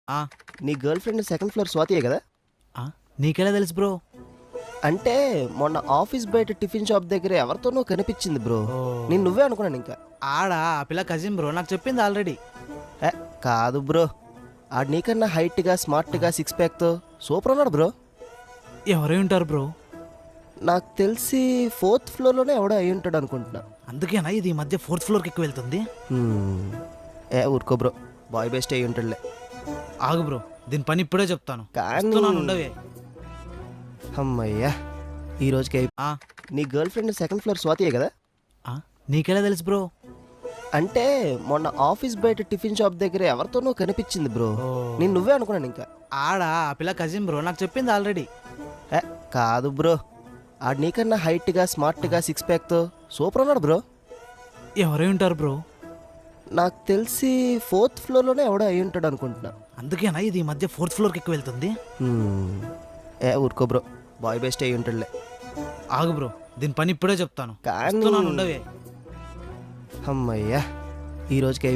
ఆ, నీ girl friend second floor స్వాతియే కదా? ఆ, నీకెలా తెలుసు బ్రో? అంటే మొన్న ఆఫీస్ బయట టిఫిన్ షాప్ దగ్గర ఎవరితోనో కనిపించింది బ్రో. ఓ. నేను నువ్వే అనుకున్నాను ఇంకా. ఆ పిల్ల కజిన్ బ్రో, నాకు చెప్పింది ఆల్రెడీ. ఏ, కాదు బ్రో. ఆడు నీకన్నా హైట్గా స్మార్ట్గా సిక్స్ ప్యాక్తో సూపర్ ఉన్నాడు బ్రో. ఎవరై ఉంటారు బ్రో? నాకు తెలిసి ఫోర్త్ ఫ్లోర్లోనే ఎవడో అయి ఉంటాడు అనుకుంటున్నా. అందుకేనా ఇది ఈ మధ్య ఫోర్త్ ఫ్లోర్కి ఎక్కువ వెళ్తుంది? ఏ ఊరుకో బ్రో, బాయ్ బెస్ట్ అయి ఉంటాడులే. ఆగు బ్రో, దీని పని ఇప్పుడే చెప్తాను. కానీ వస్తున్నాను, ఉండవే. అమ్మయ్యా, ఈ రోజుకి ఆ, నీ గర్ల్ ఫ్రెండ్ సెకండ్ ఫ్లోర్ స్వాతియే కదా? ఆ, నీకెలా తెలుసు బ్రో? అంటే మొన్న ఆఫీస్ బయట టిఫిన్ షాప్ దగ్గర ఎవరితోనో కనిపించింది బ్రో. ఓ. నేను నువ్వే అనుకున్నాను ఇంకా. ఆ పిల్ల కజిన్ బ్రో, నాకు చెప్పింది ఆల్రెడీ. ఏ, కాదు బ్రో. ఆడు నీకన్నా హైట్గా స్మార్ట్గా సిక్స్ ప్యాక్తో సూపర్ ఉన్నాడు బ్రో. ఎవరై ఉంటారు బ్రో? నాకు తెలిసి ఫోర్త్ ఫ్లోర్లోనే ఎవడో అయి ఉంటాడు అనుకుంటున్నా. అందుకేనా ఇది ఈ మధ్య ఫోర్త్ ఫ్లోర్కి ఎక్కువ వెళ్తుంది? ఏ ఊరుకో బ్రో, బాయ్ బెస్ట్ అయి ఉంటాడులే. ఆగు బ్రో, దీని పని ఇప్పుడే చెప్తాను. కానీ వస్తున్నాను, ఉండవే. అమ్మయ్యా, ఈ రోజుకి